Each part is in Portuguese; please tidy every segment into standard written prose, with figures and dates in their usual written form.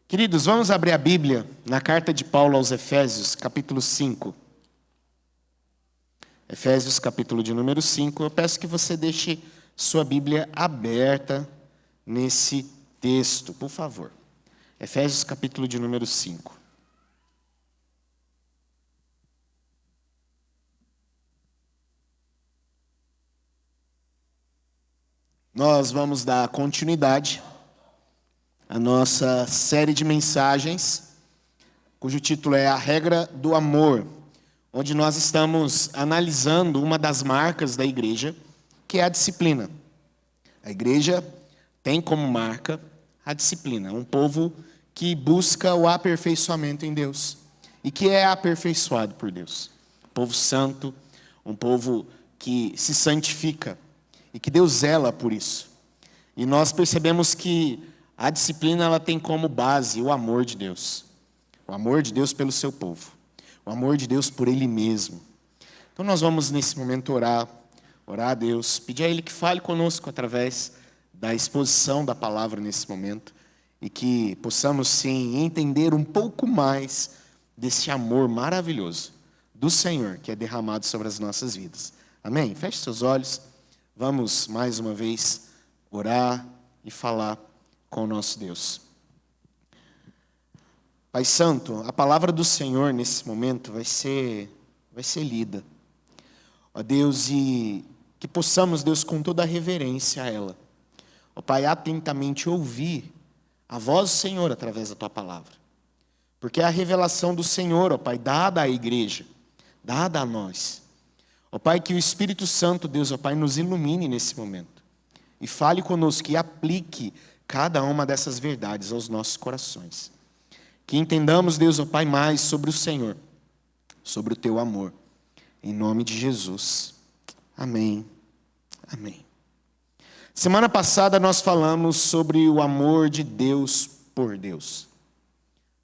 Queridos, vamos abrir a Bíblia na carta de Paulo aos Efésios, capítulo 5. Efésios, capítulo de número 5. Eu peço que você deixe sua Bíblia aberta nesse texto, por favor. Efésios, capítulo de número 5. Nós vamos dar continuidade à nossa série de mensagens, cujo título é A Regra do Amor, onde nós estamos analisando uma das marcas da igreja, que é a disciplina. A igreja tem como marca a disciplina, um povo que busca o aperfeiçoamento em Deus e que é aperfeiçoado por Deus. Um povo santo, um povo que se santifica e que Deus zela por isso. E nós percebemos que a disciplina ela tem como base o amor de Deus. O amor de Deus pelo seu povo. O amor de Deus por Ele mesmo. Então nós vamos nesse momento orar a Deus, pedir a Ele que fale conosco através da exposição da palavra nesse momento e que possamos sim entender um pouco mais desse amor maravilhoso do Senhor que é derramado sobre as nossas vidas. Amém? Feche seus olhos. Vamos mais uma vez orar e falar com o nosso Deus. Pai Santo, a palavra do Senhor nesse momento vai ser lida. Ó Deus, e que possamos, Deus, com toda a reverência a ela. Ó Pai, atentamente ouvir a voz do Senhor através da Tua palavra. Porque é a revelação do Senhor, ó Pai, dada à igreja, dada a nós. Ó Pai, que o Espírito Santo, Deus, ó Pai, nos ilumine nesse momento. E fale conosco e aplique cada uma dessas verdades aos nossos corações. Que entendamos, Deus, ó Pai, mais sobre o Senhor, sobre o Teu amor. Em nome de Jesus. Amém. Amém. Semana passada nós falamos sobre o amor de Deus por Deus.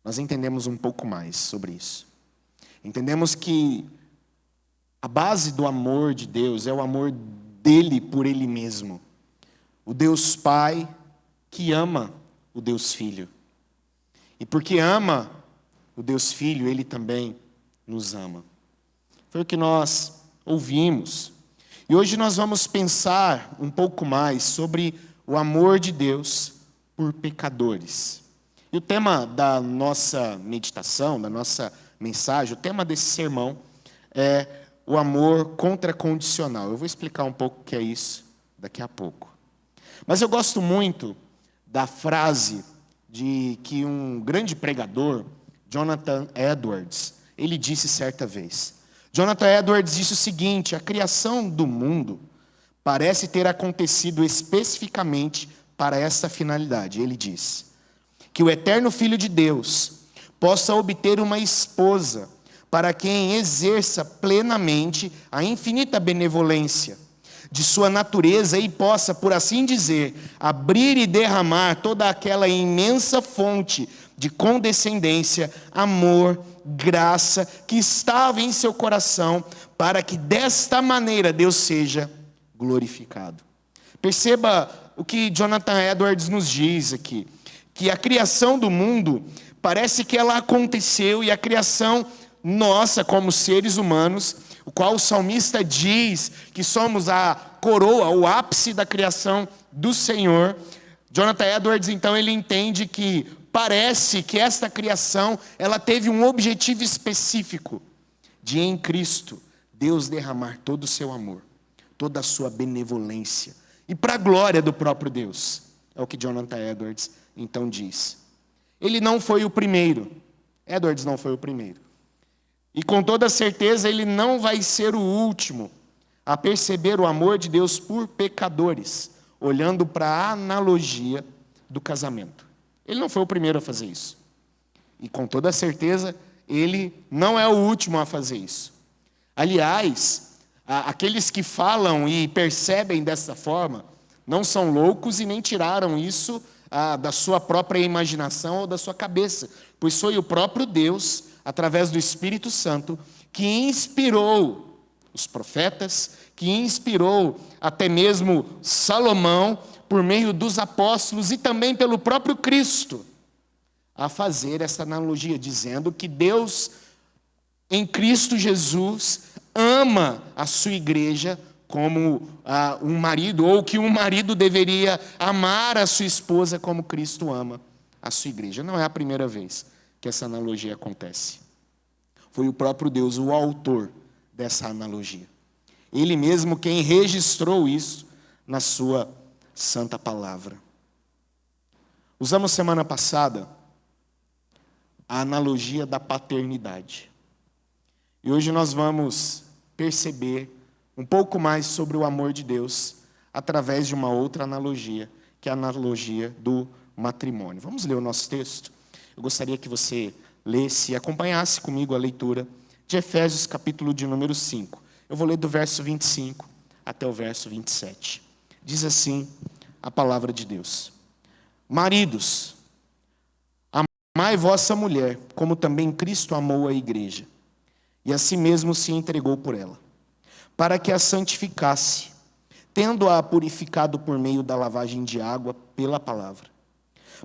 Nós entendemos um pouco mais sobre isso. Entendemos que a base do amor de Deus é o amor dele por Ele mesmo. O Deus Pai que ama o Deus Filho. E porque ama o Deus Filho, Ele também nos ama. Foi o que nós ouvimos. E hoje nós vamos pensar um pouco mais sobre o amor de Deus por pecadores. E o tema da nossa meditação, da nossa mensagem, o tema desse sermão é o amor contracondicional. Eu vou explicar um pouco o que é isso daqui a pouco. Mas eu gosto muito da frase de que um grande pregador, Jonathan Edwards, ele disse certa vez. Jonathan Edwards disse o seguinte: a criação do mundo parece ter acontecido especificamente para essa finalidade. Ele diz que o eterno Filho de Deus possa obter uma esposa para quem exerça plenamente a infinita benevolência de sua natureza e possa, por assim dizer, abrir e derramar toda aquela imensa fonte de condescendência, amor, graça que estava em seu coração, para que desta maneira Deus seja glorificado. Perceba o que Jonathan Edwards nos diz aqui, que a criação do mundo parece que ela aconteceu e a criação nossa como seres humanos, o qual o salmista diz que somos a coroa, o ápice da criação do Senhor. Jonathan Edwards, então, ele entende que parece que esta criação, ela teve um objetivo específico, de em Cristo, Deus derramar todo o seu amor, toda a sua benevolência, e para a glória do próprio Deus. É o que Jonathan Edwards, então, diz. Ele não foi o primeiro. Edwards não foi o primeiro. E com toda certeza ele não vai ser o último a perceber o amor de Deus por pecadores, olhando para a analogia do casamento. Ele não foi o primeiro a fazer isso. E com toda certeza ele não é o último a fazer isso. Aliás, aqueles que falam e percebem dessa forma não são loucos e nem tiraram isso da sua própria imaginação ou da sua cabeça, pois foi o próprio Deus, através do Espírito Santo, que inspirou os profetas, que inspirou até mesmo Salomão, por meio dos apóstolos e também pelo próprio Cristo, a fazer essa analogia, dizendo que Deus, em Cristo Jesus, ama a sua igreja como um marido, ou que um marido deveria amar a sua esposa como Cristo ama a sua igreja. Não é a primeira vez que essa analogia acontece. Foi o próprio Deus o autor dessa analogia. Ele mesmo quem registrou isso na sua santa palavra. Usamos semana passada a analogia da paternidade. E hoje nós vamos perceber um pouco mais sobre o amor de Deus através de uma outra analogia, que é a analogia do matrimônio. Vamos ler o nosso texto? Eu gostaria que você lesse e acompanhasse comigo a leitura de Efésios, capítulo de número 5. Eu vou ler do verso 25 até o verso 27. Diz assim a palavra de Deus: Maridos, amai vossa mulher, como também Cristo amou a igreja, e a si mesmo se entregou por ela, para que a santificasse, tendo-a purificado por meio da lavagem de água pela palavra,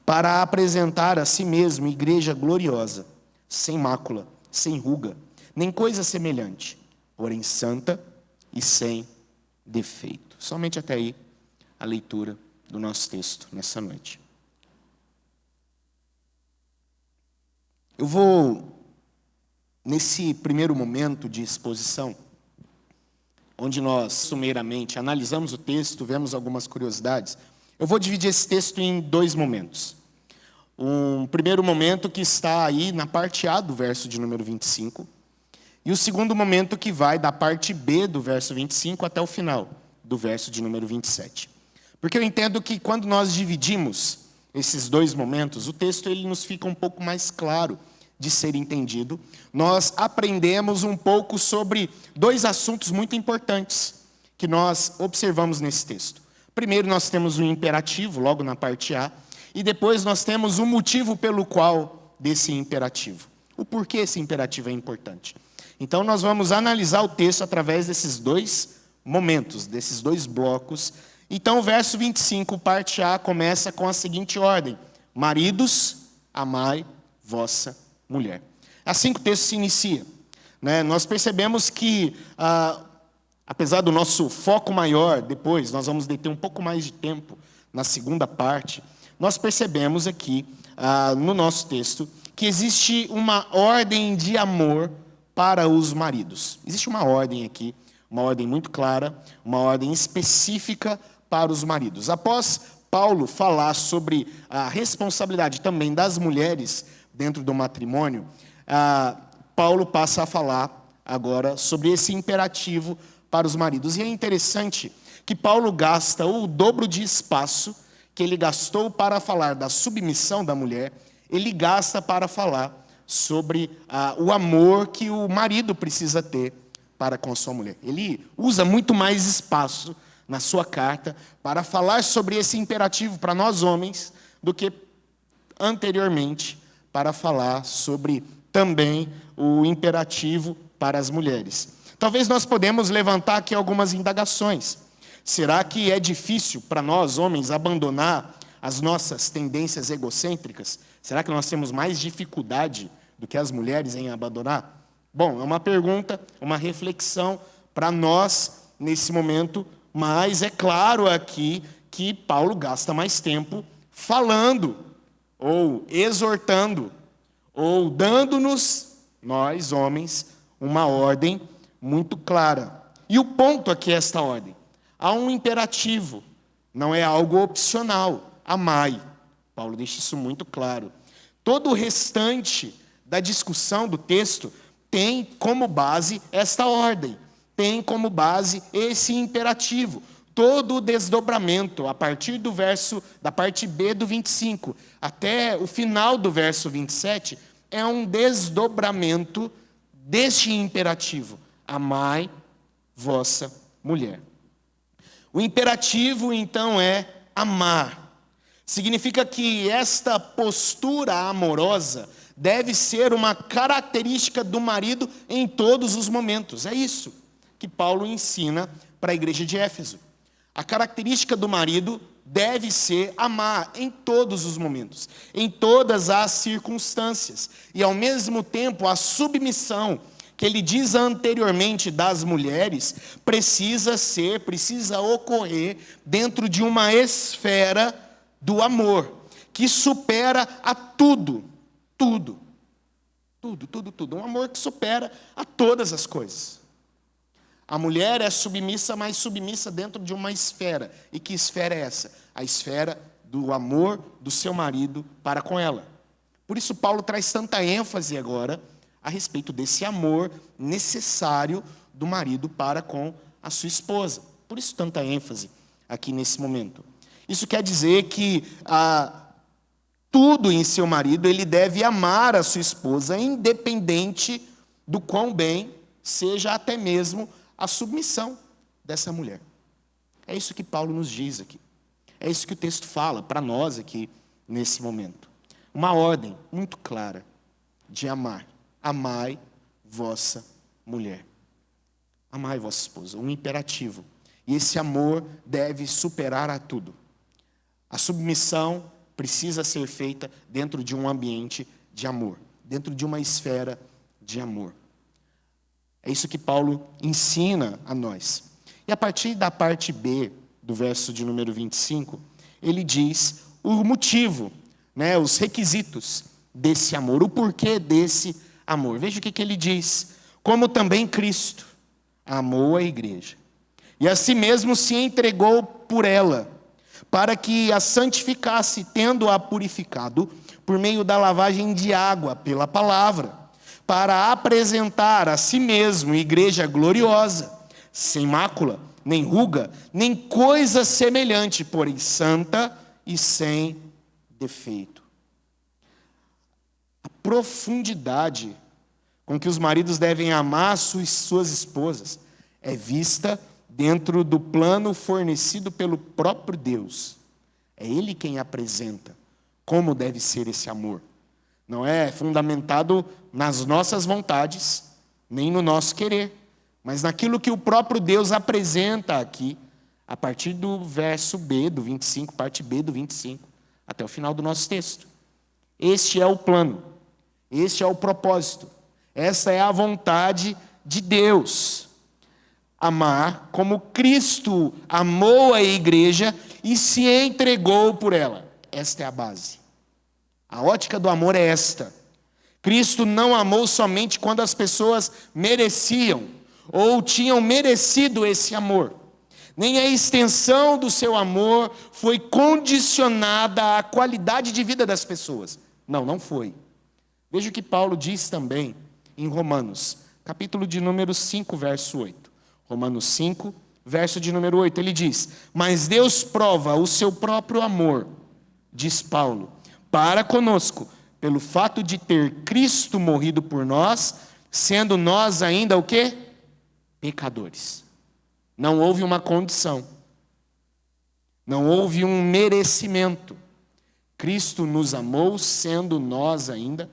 para a apresentar a si mesmo igreja gloriosa, sem mácula, sem ruga, nem coisa semelhante, porém santa e sem defeito. Somente até aí a leitura do nosso texto nessa noite. Eu vou, nesse primeiro momento de exposição, onde nós, sumeiramente, analisamos o texto, vemos algumas curiosidades, eu vou dividir esse texto em dois momentos. Um primeiro momento que está aí na parte A do verso de número 25, e o segundo momento que vai da parte B do verso 25 até o final do verso de número 27. Porque eu entendo que quando nós dividimos esses dois momentos, o texto ele nos fica um pouco mais claro de ser entendido. Nós aprendemos um pouco sobre dois assuntos muito importantes que nós observamos nesse texto. Primeiro, nós temos um imperativo, logo na parte A, e depois nós temos o motivo pelo qual desse imperativo. O porquê esse imperativo é importante. Então, nós vamos analisar o texto através desses dois momentos, desses dois blocos. Então, o verso 25, parte A, começa com a seguinte ordem: Maridos, amai vossa mulher. Assim que o texto se inicia, nós percebemos que, apesar do nosso foco maior, depois nós vamos deter um pouco mais de tempo na segunda parte, nós percebemos aqui, no nosso texto, que existe uma ordem de amor para os maridos. Existe uma ordem aqui, uma ordem muito clara, uma ordem específica para os maridos. Após Paulo falar sobre a responsabilidade também das mulheres dentro do matrimônio, Paulo passa a falar agora sobre esse imperativo para os maridos. E é interessante que Paulo gasta o dobro de espaço que ele gastou para falar da submissão da mulher, ele gasta para falar sobre o amor que o marido precisa ter para com a sua mulher. Ele usa muito mais espaço na sua carta para falar sobre esse imperativo para nós homens do que anteriormente para falar sobre também o imperativo para as mulheres. Talvez nós podemos levantar aqui algumas indagações. Será que é difícil para nós, homens, abandonar as nossas tendências egocêntricas? Será que nós temos mais dificuldade do que as mulheres em abandonar? Bom, é uma pergunta, uma reflexão para nós nesse momento, mas é claro aqui que Paulo gasta mais tempo falando, ou exortando, ou dando-nos, nós homens, uma ordem muito clara. E o ponto aqui é esta ordem. Há um imperativo, não é algo opcional. Amai. Paulo deixa isso muito claro. Todo o restante da discussão do texto tem como base esta ordem, tem como base esse imperativo. Todo o desdobramento, a partir da parte B do 25, até o final do verso 27, é um desdobramento deste imperativo. Amai vossa mulher. O imperativo, então, é amar. Significa que esta postura amorosa deve ser uma característica do marido em todos os momentos. É isso que Paulo ensina para a igreja de Éfeso. A característica do marido deve ser amar em todos os momentos, em todas as circunstâncias. E ao mesmo tempo, a submissão que ele diz anteriormente das mulheres precisa ocorrer dentro de uma esfera do amor que supera a tudo. Um amor que supera a todas as coisas. A mulher é submissa, mas submissa dentro de uma esfera. E que esfera é essa? A esfera do amor do seu marido para com ela. Por isso Paulo traz tanta ênfase agora a respeito desse amor necessário do marido para com a sua esposa. Por isso tanta ênfase aqui nesse momento. Isso quer dizer que tudo em seu marido, ele deve amar a sua esposa, independente do quão bem seja até mesmo a submissão dessa mulher. É isso que Paulo nos diz aqui. É isso que o texto fala para nós aqui nesse momento. Uma ordem muito clara de amar. Amai vossa mulher. Amai vossa esposa. Um imperativo. E esse amor deve superar a tudo. A submissão precisa ser feita dentro de um ambiente de amor, dentro de uma esfera de amor. É isso que Paulo ensina a nós. E a partir da parte B, do verso de número 25, ele diz o motivo, os requisitos desse amor, o porquê desse amor. Veja o que ele diz. Como também Cristo amou a igreja, e a si mesmo se entregou por ela, para que a santificasse, tendo-a purificado por meio da lavagem de água pela palavra, para apresentar a si mesmo igreja gloriosa, sem mácula, nem ruga, nem coisa semelhante, porém santa e sem defeito. A profundidade com que os maridos devem amar suas esposas é vista dentro do plano fornecido pelo próprio Deus. É Ele quem apresenta como deve ser esse amor. Não é fundamentado nas nossas vontades, nem no nosso querer, mas naquilo que o próprio Deus apresenta aqui, a partir do verso B, do 25, parte B do 25, até o final do nosso texto. Este é o plano, este é o propósito, essa é a vontade de Deus. Amar como Cristo amou a igreja e se entregou por ela. Esta é a base. A ótica do amor é esta. Cristo não amou somente quando as pessoas mereciam ou tinham merecido esse amor. Nem a extensão do seu amor foi condicionada à qualidade de vida das pessoas. Não foi. Veja o que Paulo diz também em Romanos, capítulo de número 5, verso 8. Romanos 5, verso de número 8, ele diz: mas Deus prova o seu próprio amor, diz Paulo, para conosco, pelo fato de ter Cristo morrido por nós, sendo nós ainda o quê? Pecadores. Não houve uma condição. Não houve um merecimento. Cristo nos amou, sendo nós ainda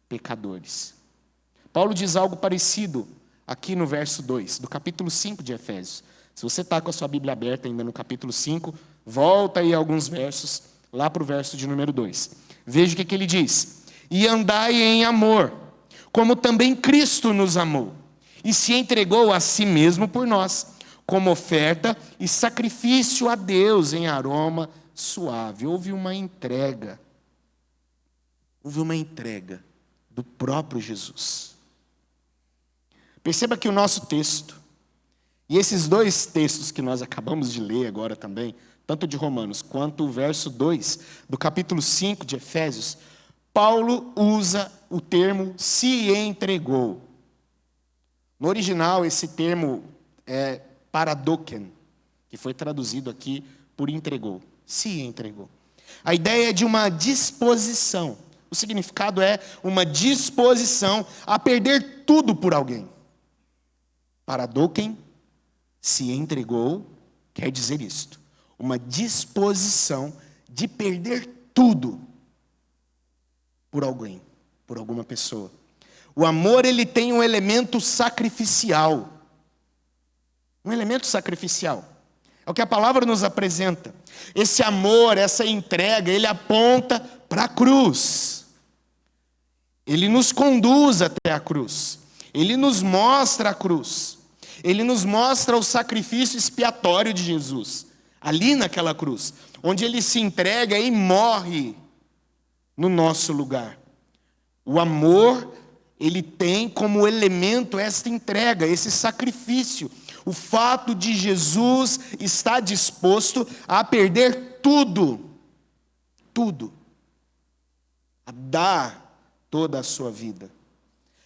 pecadores. Paulo diz algo parecido aqui no verso 2, do capítulo 5 de Efésios. Se você está com a sua Bíblia aberta ainda no capítulo 5, volta aí alguns versos, lá para o verso de número 2. Veja o que ele diz. E andai em amor, como também Cristo nos amou, e se entregou a si mesmo por nós, como oferta e sacrifício a Deus em aroma suave. Houve uma entrega do próprio Jesus. Perceba que o nosso texto, e esses dois textos que nós acabamos de ler agora também, tanto de Romanos quanto o verso 2 do capítulo 5 de Efésios, Paulo usa o termo se entregou. No original, esse termo é paradoken, que foi traduzido aqui por entregou. Se entregou. A ideia é de uma disposição. O significado é uma disposição a perder tudo por alguém. Paradoken, se entregou, quer dizer isto. Uma disposição de perder tudo por alguém, por alguma pessoa. O amor, ele tem um elemento sacrificial. Um elemento sacrificial. É o que a palavra nos apresenta. Esse amor, essa entrega, ele aponta para a cruz. Ele nos conduz até a cruz. Ele nos mostra a cruz. Ele nos mostra o sacrifício expiatório de Jesus. Ali naquela cruz. Onde ele se entrega e morre no nosso lugar. O amor, ele tem como elemento esta entrega, esse sacrifício. O fato de Jesus estar disposto a perder tudo, a dar toda a sua vida.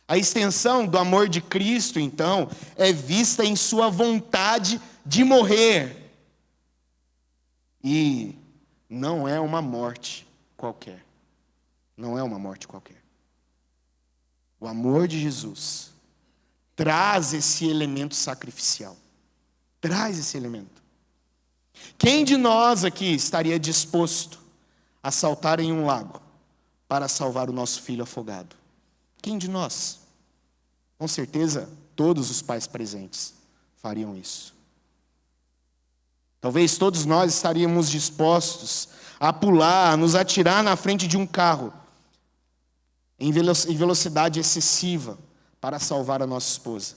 A extensão do amor de Cristo, então, é vista em sua vontade de morrer. E não é uma morte qualquer. Não é uma morte qualquer. O amor de Jesus traz esse elemento sacrificial. Traz esse elemento. Quem de nós aqui estaria disposto a saltar em um lago para salvar o nosso filho afogado? Quem de nós? Com certeza, todos os pais presentes fariam isso. Talvez todos nós estaríamos dispostos a pular, a nos atirar na frente de um carro em velocidade excessiva para salvar a nossa esposa.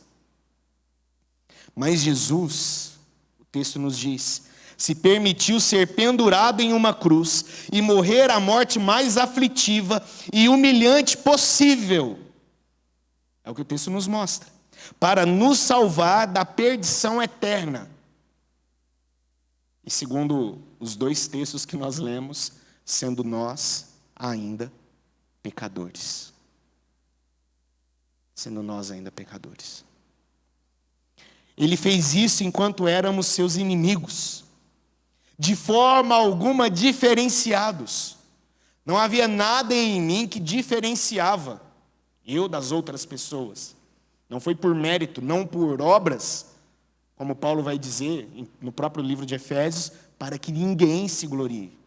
Mas Jesus, o texto nos diz, se permitiu ser pendurado em uma cruz e morrer a morte mais aflitiva e humilhante possível. É o que o texto nos mostra. Para nos salvar da perdição eterna. E segundo os dois textos que nós lemos, sendo nós ainda pecadores. Sendo nós ainda pecadores. Ele fez isso enquanto éramos seus inimigos. De forma alguma diferenciados. Não havia nada em mim que diferenciava eu das outras pessoas. Não foi por mérito, não por obras, como Paulo vai dizer no próprio livro de Efésios, para que ninguém se glorie.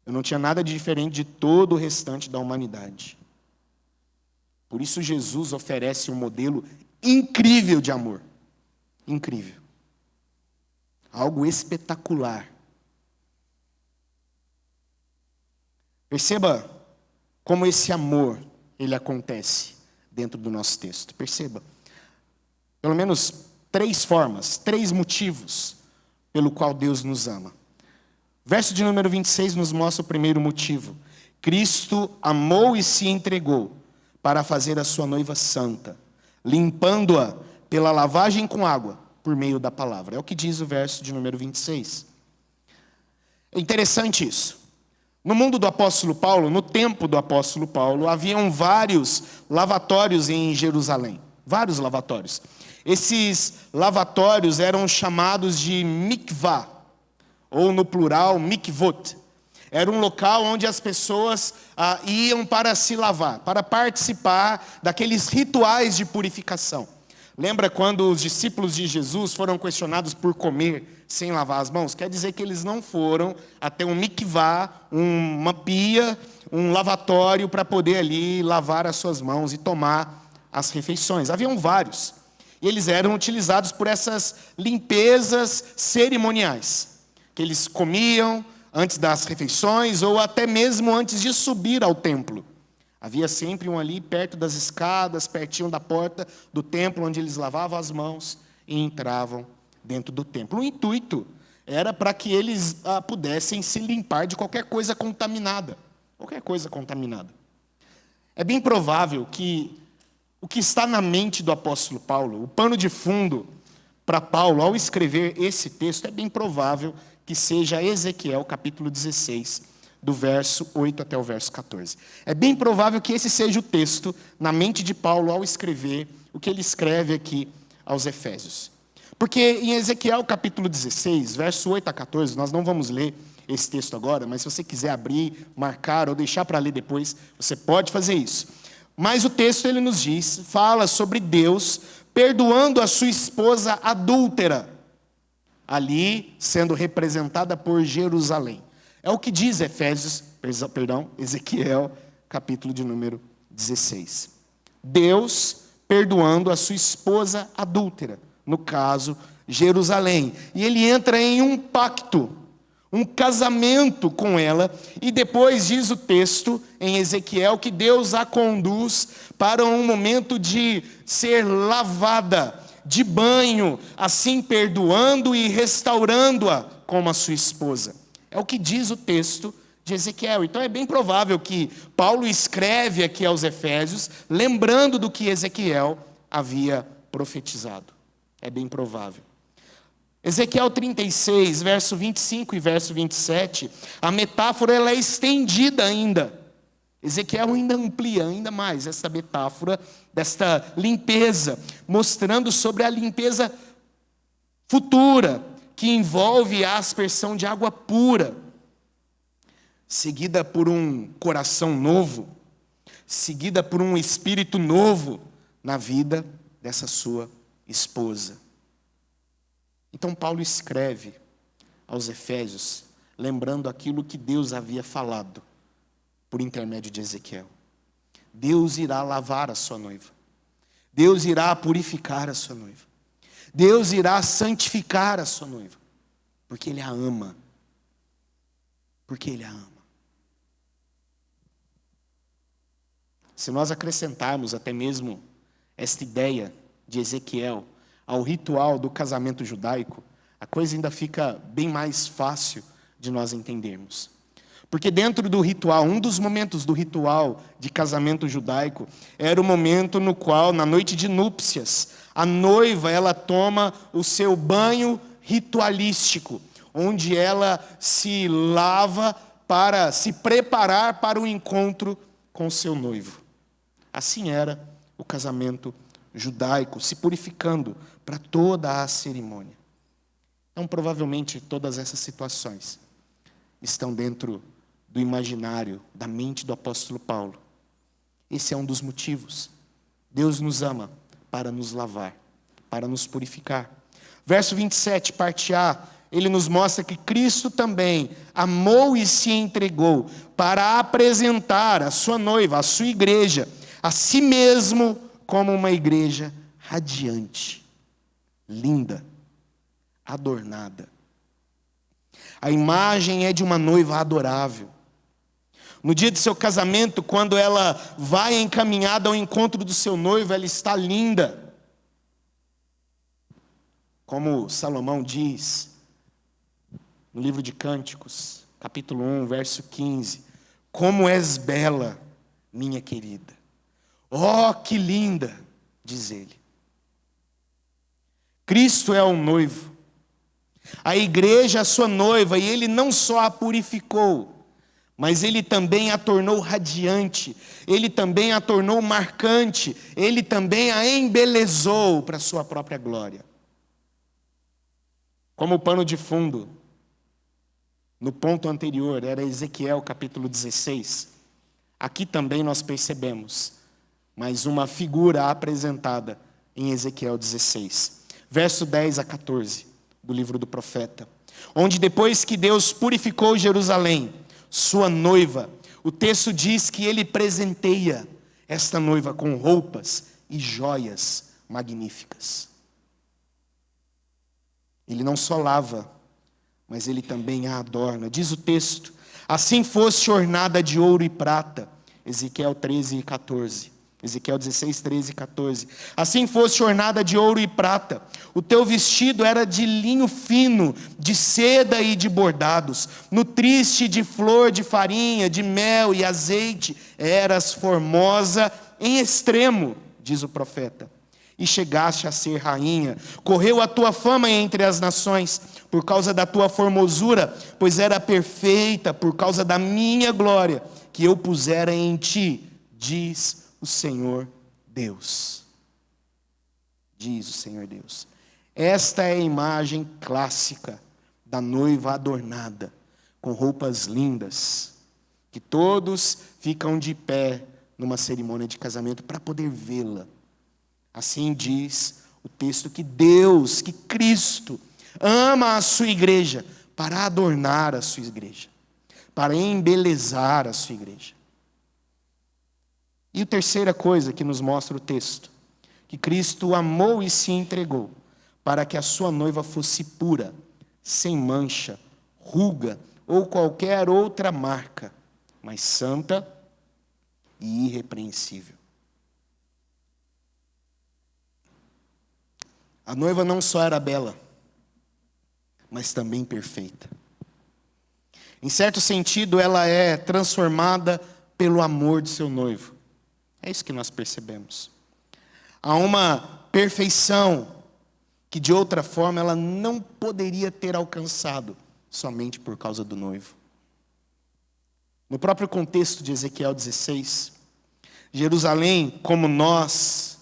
Eu não tinha nada de diferente de todo o restante da humanidade. Por isso Jesus oferece um modelo incrível de amor. Incrível. Algo espetacular. Perceba como esse amor, ele acontece dentro do nosso texto. Perceba. Pelo menos 3 formas, 3 motivos pelo qual Deus nos ama. Verso de número 26 nos mostra o primeiro motivo. Cristo amou e se entregou para fazer a sua noiva santa, limpando-a pela lavagem com água, por meio da palavra. É o que diz o verso de número 26. É interessante isso. No mundo do apóstolo Paulo, no tempo do apóstolo Paulo, haviam vários lavatórios em Jerusalém. Vários lavatórios. Esses lavatórios eram chamados de mikvah, ou no plural, mikvot. Era um local onde as pessoas iam para se lavar, para participar daqueles rituais de purificação. Lembra quando os discípulos de Jesus foram questionados por comer sem lavar as mãos? Quer dizer que eles não foram até um mikvah, uma pia, um lavatório para poder ali lavar as suas mãos e tomar as refeições. Haviam vários. E eles eram utilizados por essas limpezas cerimoniais, que eles comiam antes das refeições ou até mesmo antes de subir ao templo. Havia sempre um ali perto das escadas, pertinho da porta do templo, onde eles lavavam as mãos e entravam dentro do templo. O intuito era para que eles pudessem se limpar de qualquer coisa contaminada. Qualquer coisa contaminada. É bem provável que o que está na mente do apóstolo Paulo, o pano de fundo para Paulo, ao escrever esse texto, é bem provável que seja Ezequiel, capítulo 16, do verso 8 até o verso 14. É bem provável que esse seja o texto na mente de Paulo ao escrever o que ele escreve aqui aos Efésios. Porque em Ezequiel, capítulo 16, verso 8 a 14, nós não vamos ler esse texto agora, mas se você quiser abrir, marcar ou deixar para ler depois, você pode fazer isso. Mas o texto, ele nos diz, fala sobre Deus perdoando a sua esposa adúltera, ali sendo representada por Jerusalém. É o que diz Ezequiel, capítulo de número 16. Deus perdoando a sua esposa adúltera, no caso, Jerusalém. E ele entra em um pacto, um casamento com ela, e depois diz o texto em Ezequiel que Deus a conduz para um momento de ser lavada, de banho, assim perdoando e restaurando-a como a sua esposa. É o que diz o texto de Ezequiel. Então é bem provável que Paulo escreve aqui aos Efésios, lembrando do que Ezequiel havia profetizado. É bem provável. Ezequiel 36, verso 25 e verso 27, a metáfora ela é estendida ainda. Ezequiel ainda amplia ainda mais essa metáfora desta limpeza, mostrando sobre a limpeza futura, que envolve a aspersão de água pura, seguida por um coração novo, seguida por um espírito novo na vida dessa sua esposa. Então Paulo escreve aos Efésios, lembrando aquilo que Deus havia falado por intermédio de Ezequiel. Deus irá lavar a sua noiva. Deus irá purificar a sua noiva. Deus irá santificar a sua noiva, porque Ele a ama. Porque Ele a ama. Se nós acrescentarmos até mesmo esta ideia de Ezequiel ao ritual do casamento judaico, a coisa ainda fica bem mais fácil de nós entendermos. Porque dentro do ritual, um dos momentos do ritual de casamento judaico, era o momento no qual, na noite de núpcias, a noiva ela toma o seu banho ritualístico, onde ela se lava para se preparar para o encontro com seu noivo. Assim era o casamento judaico, se purificando para toda a cerimônia. Então, provavelmente, todas essas situações estão dentro do imaginário, da mente do apóstolo Paulo. Esse é um dos motivos. Deus nos ama para nos lavar, para nos purificar. Verso 27, parte A, ele nos mostra que Cristo também amou e se entregou para apresentar a sua noiva, a sua igreja, a si mesmo como uma igreja radiante, linda, adornada. A imagem é de uma noiva adorável. No dia de seu casamento, quando ela vai encaminhada ao encontro do seu noivo, ela está linda. Como Salomão diz no livro de Cânticos, capítulo 1, verso 15: como és bela, minha querida. Oh, que linda, diz ele. Cristo é o noivo. A igreja é a sua noiva, e ele não só a purificou, mas ele também a tornou radiante, ele também a tornou marcante, ele também a embelezou para a sua própria glória. Como pano de fundo, no ponto anterior, era Ezequiel capítulo 16. Aqui também nós percebemos mais uma figura apresentada em Ezequiel 16. Verso 10 a 14 do livro do profeta. Onde depois que Deus purificou Jerusalém, sua noiva, o texto diz que ele presenteia esta noiva com roupas e joias magníficas. Ele não só lava, mas ele também a adorna. Diz o texto: assim foste ornada de ouro e prata. Ezequiel 13 e 14. Ezequiel 16, 13 e 14. Assim foste ornada de ouro e prata. O teu vestido era de linho fino, de seda e de bordados. Nutriste de flor de farinha, de mel e azeite. Eras formosa em extremo, diz o profeta. E chegaste a ser rainha. Correu a tua fama entre as nações, por causa da tua formosura, pois era perfeita, por causa da minha glória, que eu pusera em ti, diz o Senhor Deus. Diz o Senhor Deus. Esta é a imagem clássica da noiva adornada, com roupas lindas, que todos ficam de pé numa cerimônia de casamento para poder vê-la. Assim diz o texto que Deus, que Cristo, ama a sua igreja para adornar a sua igreja, para embelezar a sua igreja. E a terceira coisa que nos mostra o texto, que Cristo amou e se entregou para que a sua noiva fosse pura, sem mancha, ruga ou qualquer outra marca, mas santa e irrepreensível. A noiva não só era bela, mas também perfeita. Em certo sentido, ela é transformada pelo amor de seu noivo. É isso que nós percebemos. Há uma perfeição que de outra forma ela não poderia ter alcançado, somente por causa do noivo. No próprio contexto de Ezequiel 16, Jerusalém, como nós,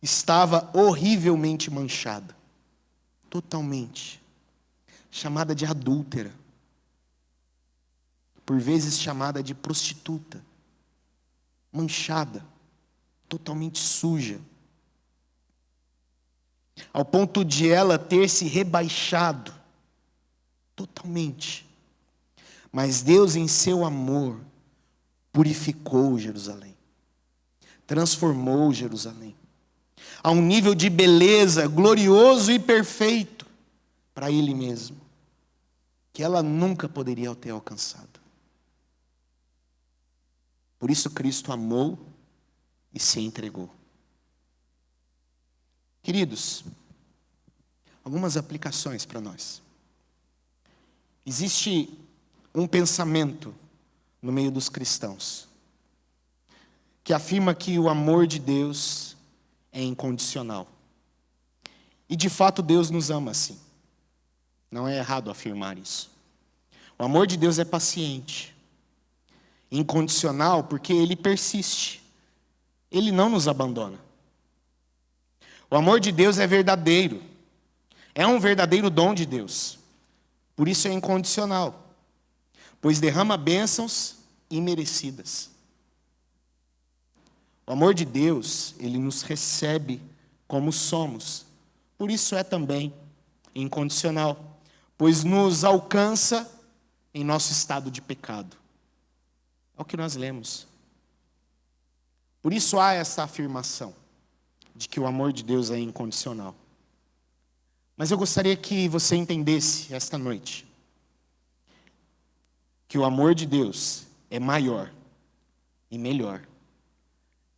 estava horrivelmente manchada. Totalmente. Chamada de adúltera. Por vezes chamada de prostituta. Manchada. Totalmente suja. Ao ponto de ela ter se rebaixado. Totalmente. Mas Deus, em seu amor, purificou Jerusalém. Transformou Jerusalém a um nível de beleza glorioso e perfeito para Ele mesmo, que ela nunca poderia ter alcançado. Por isso Cristo amou e se entregou. Queridos, algumas aplicações para nós. Existe um pensamento no meio dos cristãos que afirma que o amor de Deus é incondicional. E de fato Deus nos ama assim. Não é errado afirmar isso. O amor de Deus é paciente. Incondicional porque Ele persiste. Ele não nos abandona. O amor de Deus é verdadeiro. É um verdadeiro dom de Deus. Por isso é incondicional. Pois derrama bênçãos imerecidas. O amor de Deus, Ele nos recebe como somos. Por isso é também incondicional. Pois nos alcança em nosso estado de pecado. É o que nós lemos. Por isso há essa afirmação de que o amor de Deus é incondicional. Mas eu gostaria que você entendesse esta noite que o amor de Deus é maior e melhor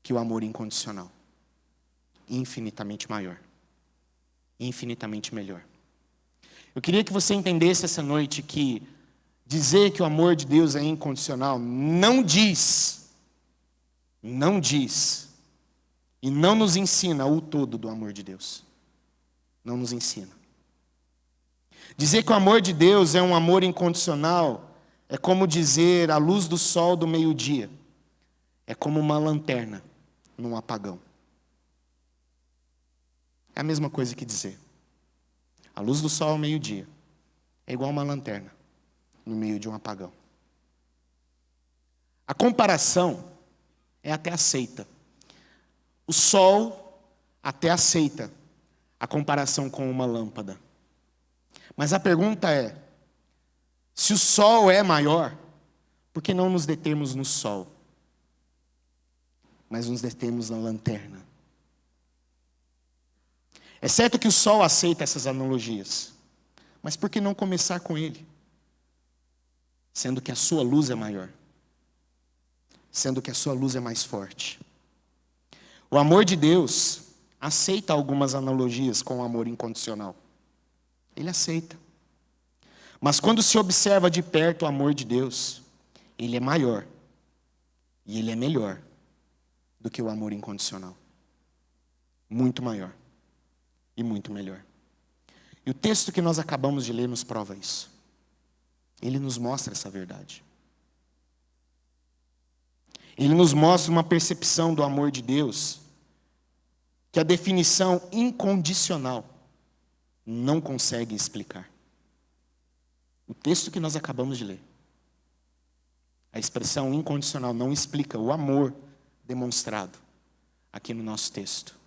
que o amor incondicional. Infinitamente maior. Infinitamente melhor. Eu queria que você entendesse essa noite que dizer que o amor de Deus é incondicional não diz e não nos ensina o todo do amor de Deus. Não nos ensina. Dizer que o amor de Deus é um amor incondicional é como dizer a luz do sol do meio-dia. É como uma lanterna num apagão. É a mesma coisa que dizer a luz do sol ao meio-dia é igual uma lanterna no meio de um apagão. A comparação é até aceita. O sol até aceita a comparação com uma lâmpada. Mas a pergunta é, se o sol é maior, por que não nos determos no sol? Mas nos detemos na lanterna. É certo que o sol aceita essas analogias, mas por que não começar com ele? Sendo que a sua luz é maior. Sendo que a sua luz é mais forte. O amor de Deus aceita algumas analogias com o amor incondicional. Ele aceita. Mas quando se observa de perto o amor de Deus, ele é maior. E ele é melhor do que o amor incondicional. Muito maior. E muito melhor. E o texto que nós acabamos de ler nos prova isso. Ele nos mostra essa verdade. Ele nos mostra uma percepção do amor de Deus que a definição incondicional não consegue explicar. O texto que nós acabamos de ler. A expressão incondicional não explica o amor demonstrado aqui no nosso texto.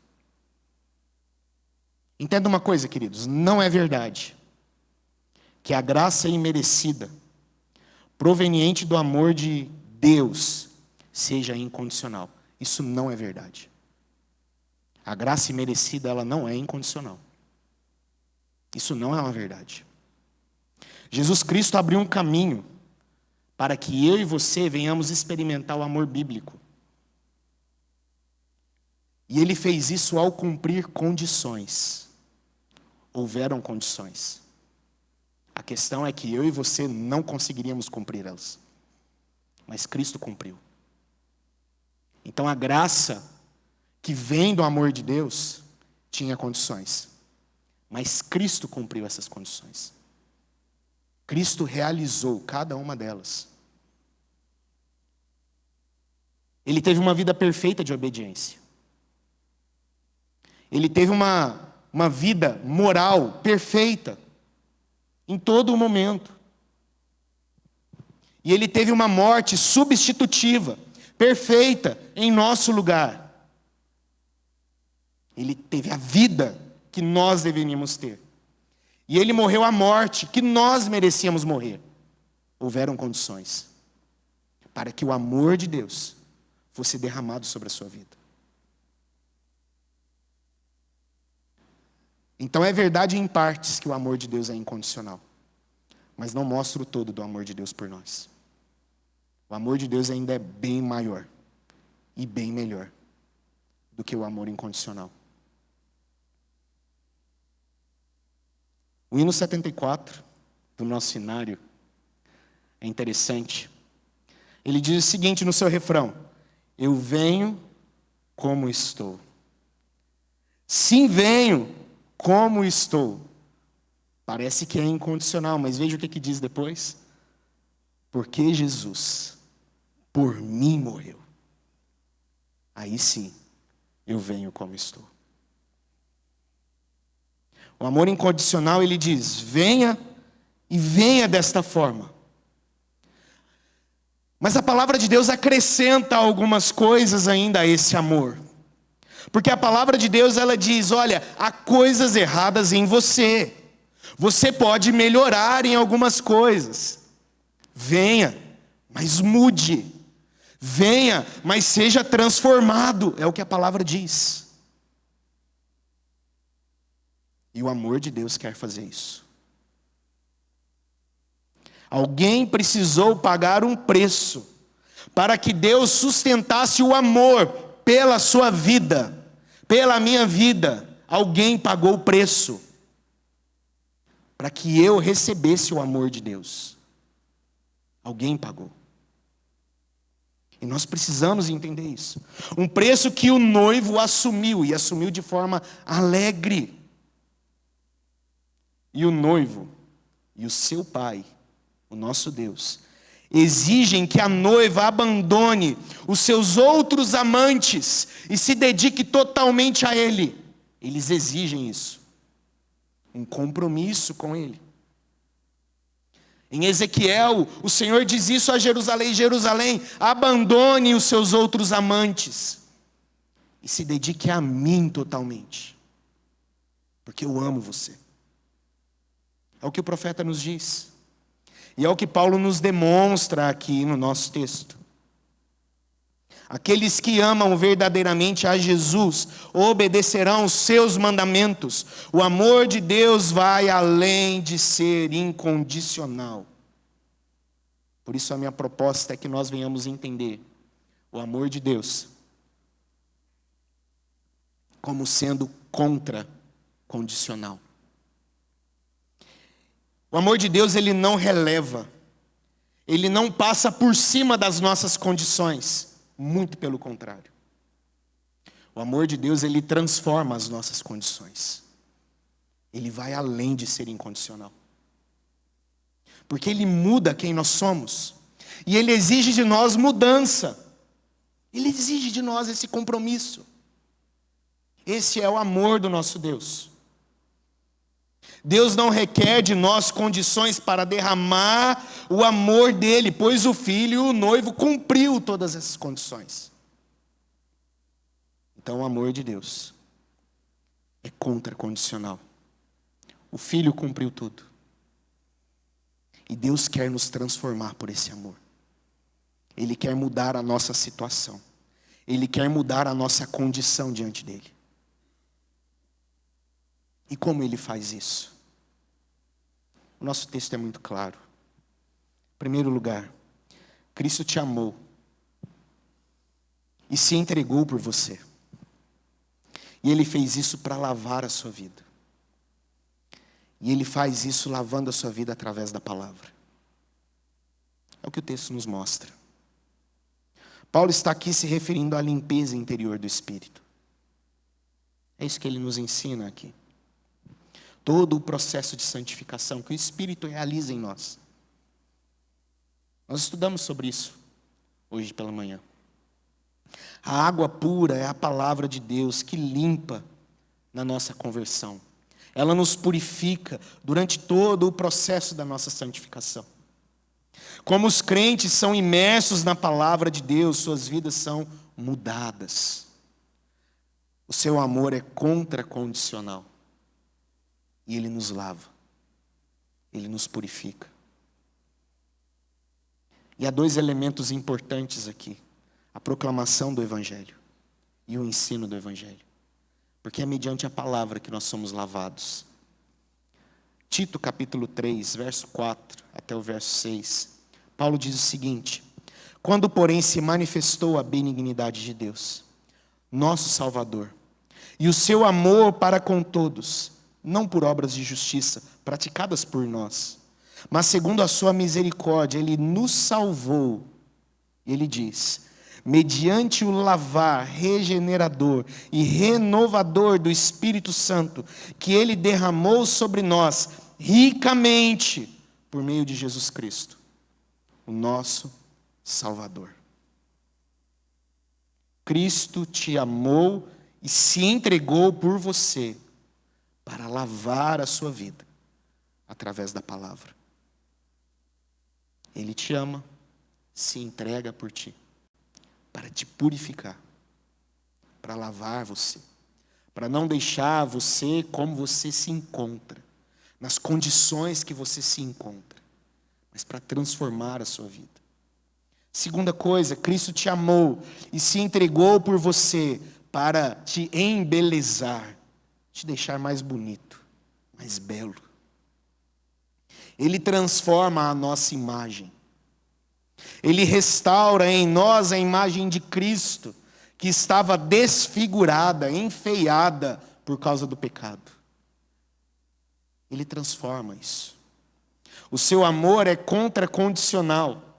Entenda uma coisa, queridos, não é verdade que a graça imerecida, proveniente do amor de Deus, seja incondicional. Isso não é verdade. A graça imerecida, ela não é incondicional. Isso não é uma verdade. Jesus Cristo abriu um caminho para que eu e você venhamos experimentar o amor bíblico. E Ele fez isso ao cumprir condições. Houveram condições. A questão é que eu e você não conseguiríamos cumprir elas. Mas Cristo cumpriu. Então a graça que vem do amor de Deus tinha condições. Mas Cristo cumpriu essas condições. Cristo realizou cada uma delas. Ele teve uma vida perfeita de obediência. Ele teve uma vida moral perfeita em todo o momento. E ele teve uma morte substitutiva, perfeita, em nosso lugar. Ele teve a vida que nós deveríamos ter. E ele morreu a morte que nós merecíamos morrer. Houveram condições para que o amor de Deus fosse derramado sobre a sua vida. Então é verdade em partes que o amor de Deus é incondicional, mas não mostra o todo do amor de Deus por nós. O amor de Deus ainda é bem maior e bem melhor do que o amor incondicional. O hino 74 do nosso cenário é interessante. Ele diz o seguinte no seu refrão: eu venho como estou. Sim, venho como estou. Parece que é incondicional, mas veja o que diz depois. Porque Jesus por mim morreu. Aí sim, eu venho como estou. O amor incondicional, ele diz: venha e venha desta forma. Mas a palavra de Deus acrescenta algumas coisas ainda a esse amor. Porque a palavra de Deus, ela diz: olha, há coisas erradas em você. Você pode melhorar em algumas coisas. Venha, mas mude. Venha, mas seja transformado. É o que a palavra diz. E o amor de Deus quer fazer isso. Alguém precisou pagar um preço para que Deus sustentasse o amor pela sua vida, pela minha vida. Alguém pagou o preço para que eu recebesse o amor de Deus. Alguém pagou. E nós precisamos entender isso. Um preço que o noivo assumiu, e assumiu de forma alegre. E o noivo e o seu pai, o nosso Deus, exigem que a noiva abandone os seus outros amantes e se dedique totalmente a ele. Eles exigem isso. Um compromisso com ele. Em Ezequiel, o Senhor diz isso a Jerusalém: Jerusalém, abandone os seus outros amantes e se dedique a mim totalmente, porque eu amo você. É o que o profeta nos diz. E é o que Paulo nos demonstra aqui no nosso texto. Aqueles que amam verdadeiramente a Jesus obedecerão os seus mandamentos. O amor de Deus vai além de ser incondicional. Por isso a minha proposta é que nós venhamos entender o amor de Deus como sendo contra-condicional. O amor de Deus, ele não releva. Ele não passa por cima das nossas condições. Muito pelo contrário. O amor de Deus, ele transforma as nossas condições. Ele vai além de ser incondicional. Porque ele muda quem nós somos. E ele exige de nós mudança. Ele exige de nós esse compromisso. Esse é o amor do nosso Deus. Deus não requer de nós condições para derramar o amor dele, pois o filho e o noivo cumpriu todas essas condições. Então o amor de Deus é contracondicional. O filho cumpriu tudo. E Deus quer nos transformar por esse amor. Ele quer mudar a nossa situação. Ele quer mudar a nossa condição diante dele. E como ele faz isso? O nosso texto é muito claro. Em primeiro lugar, Cristo te amou e se entregou por você. E Ele fez isso para lavar a sua vida. E Ele faz isso lavando a sua vida através da palavra. É o que o texto nos mostra. Paulo está aqui se referindo à limpeza interior do Espírito. É isso que ele nos ensina aqui. Todo o processo de santificação que o Espírito realiza em nós. Nós estudamos sobre isso hoje pela manhã. A água pura é a palavra de Deus que limpa na nossa conversão. Ela nos purifica durante todo o processo da nossa santificação. Como os crentes são imersos na palavra de Deus, suas vidas são mudadas. O seu amor é contracondicional. E Ele nos lava. Ele nos purifica. E há dois elementos importantes aqui. A proclamação do Evangelho e o ensino do Evangelho. Porque é mediante a palavra que nós somos lavados. Tito capítulo 3, verso 4 até o verso 6. Paulo diz o seguinte: quando, porém, se manifestou a benignidade de Deus, nosso Salvador, e o seu amor para com todos, não por obras de justiça praticadas por nós, mas segundo a sua misericórdia, Ele nos salvou. Ele diz: mediante o lavar regenerador e renovador do Espírito Santo, que Ele derramou sobre nós ricamente por meio de Jesus Cristo, o nosso Salvador. Cristo te amou e se entregou por você para lavar a sua vida através da palavra. Ele te ama, se entrega por ti, para te purificar, para lavar você, para não deixar você como você se encontra, nas condições que você se encontra, mas para transformar a sua vida. Segunda coisa, Cristo te amou e se entregou por você para te embelezar, te deixar mais bonito, mais belo. Ele transforma a nossa imagem. Ele restaura em nós a imagem de Cristo, que estava desfigurada, enfeiada por causa do pecado. Ele transforma isso. O seu amor é contracondicional.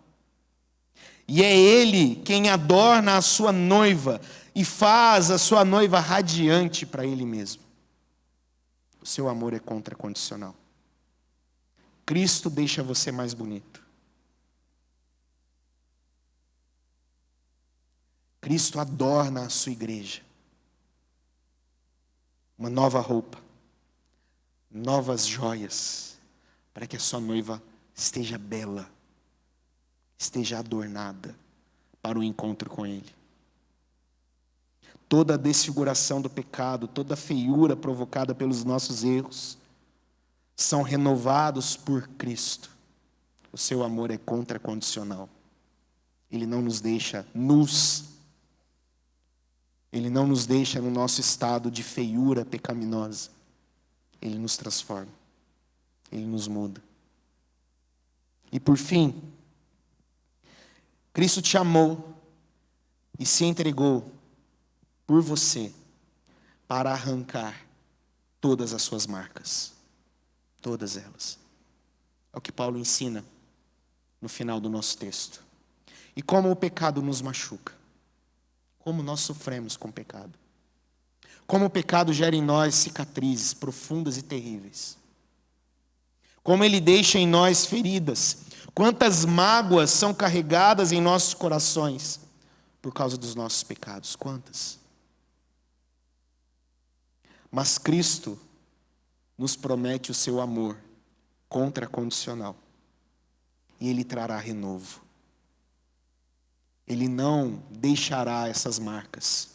E é Ele quem adorna a sua noiva e faz a sua noiva radiante para Ele mesmo. O seu amor é contracondicional. Cristo deixa você mais bonito. Cristo adorna a sua igreja. Uma nova roupa, novas joias, para que a sua noiva esteja bela, esteja adornada para o encontro com Ele. Toda a desfiguração do pecado, toda a feiura provocada pelos nossos erros, são renovados por Cristo. O seu amor é contracondicional. Ele não nos deixa nus. Ele não nos deixa no nosso estado de feiura pecaminosa. Ele nos transforma. Ele nos muda. E por fim, Cristo te amou e se entregou por você para arrancar todas as suas marcas. Todas elas. É o que Paulo ensina no final do nosso texto. E como o pecado nos machuca. Como nós sofremos com o pecado. Como o pecado gera em nós cicatrizes profundas e terríveis. Como ele deixa em nós feridas. Quantas mágoas são carregadas em nossos corações por causa dos nossos pecados. Quantas? Mas Cristo nos promete o seu amor contracondicional. E Ele trará renovo. Ele não deixará essas marcas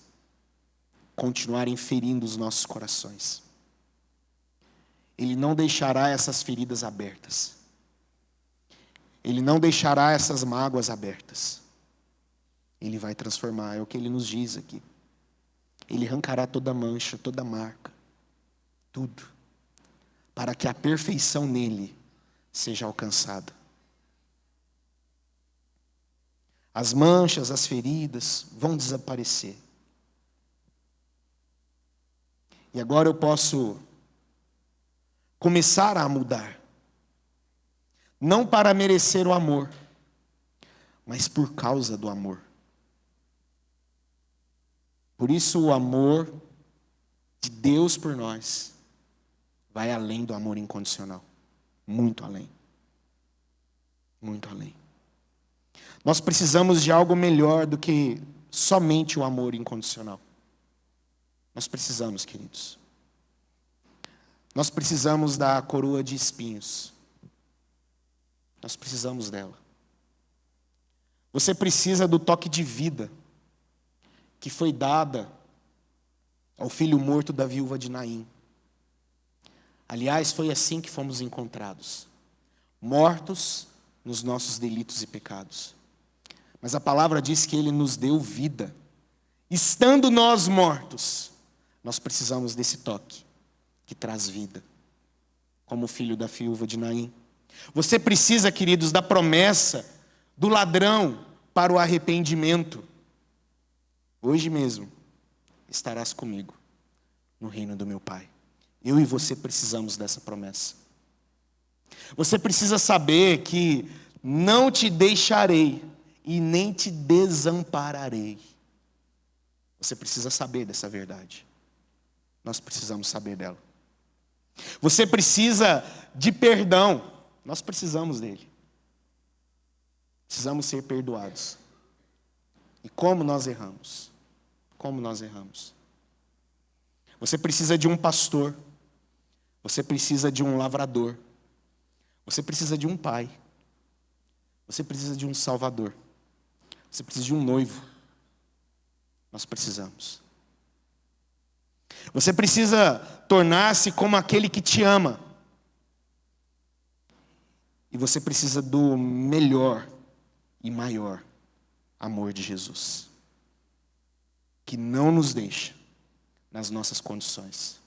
continuarem ferindo os nossos corações. Ele não deixará essas feridas abertas. Ele não deixará essas mágoas abertas. Ele vai transformar, é o que Ele nos diz aqui. Ele arrancará toda mancha, toda marca, tudo, para que a perfeição nele seja alcançada. As manchas, as feridas vão desaparecer. E agora eu posso começar a mudar. Não para merecer o amor, mas por causa do amor. Por isso o amor de Deus por nós vai além do amor incondicional. Muito além. Muito além. Nós precisamos de algo melhor do que somente o amor incondicional. Nós precisamos, queridos. Nós precisamos da coroa de espinhos. Nós precisamos dela. Você precisa do toque de vida que foi dada ao filho morto da viúva de Naim. Aliás, foi assim que fomos encontrados, mortos nos nossos delitos e pecados. Mas a palavra diz que Ele nos deu vida. Estando nós mortos, nós precisamos desse toque que traz vida, como o filho da viúva de Naim. Você precisa, queridos, da promessa do ladrão para o arrependimento. Hoje mesmo estarás comigo no reino do meu Pai. Eu e você precisamos dessa promessa. Você precisa saber que não te deixarei e nem te desampararei. Você precisa saber dessa verdade. Nós precisamos saber dela. Você precisa de perdão. Nós precisamos dele. Precisamos ser perdoados. E como nós erramos? Como nós erramos? Você precisa de um pastor. Você precisa de um lavrador. Você precisa de um pai. Você precisa de um salvador. Você precisa de um noivo. Nós precisamos. Você precisa tornar-se como aquele que te ama. E você precisa do melhor e maior amor de Jesus, que não nos deixa nas nossas condições,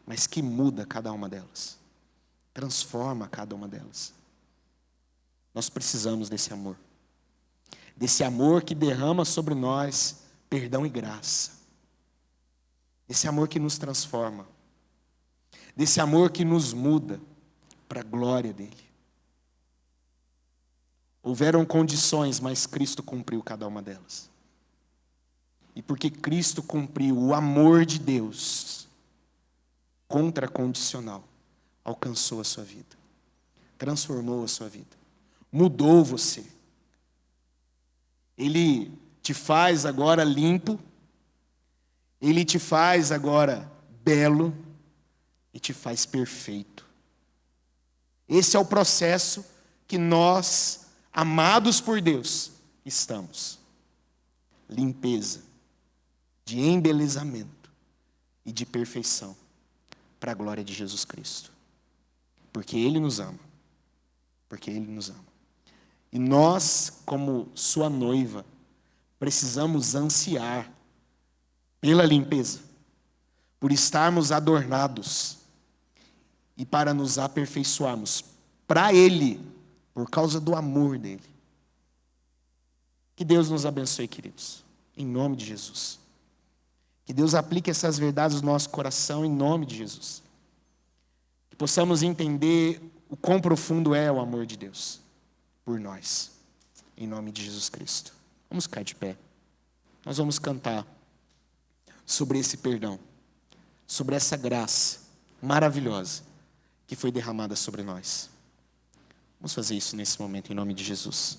mas que muda cada uma delas, transforma cada uma delas. Nós precisamos desse amor que derrama sobre nós perdão e graça, desse amor que nos transforma, desse amor que nos muda para a glória dele. Houveram condições, mas Cristo cumpriu cada uma delas. E porque Cristo cumpriu o amor de Deus, contracondicional, alcançou a sua vida, transformou a sua vida, mudou você. Ele te faz agora limpo, Ele te faz agora belo e te faz perfeito. Esse é o processo que nós, amados por Deus, estamos. Limpeza, de embelezamento e de perfeição para a glória de Jesus Cristo. Porque Ele nos ama. Porque Ele nos ama. E nós, como sua noiva, precisamos ansiar pela limpeza, por estarmos adornados e para nos aperfeiçoarmos para Ele, por causa do amor dEle. Que Deus nos abençoe, queridos, em nome de Jesus. Que Deus aplique essas verdades no nosso coração, em nome de Jesus. Que possamos entender o quão profundo é o amor de Deus por nós, em nome de Jesus Cristo. Vamos ficar de pé. Nós vamos cantar sobre esse perdão, sobre essa graça maravilhosa que foi derramada sobre nós. Vamos fazer isso nesse momento, em nome de Jesus.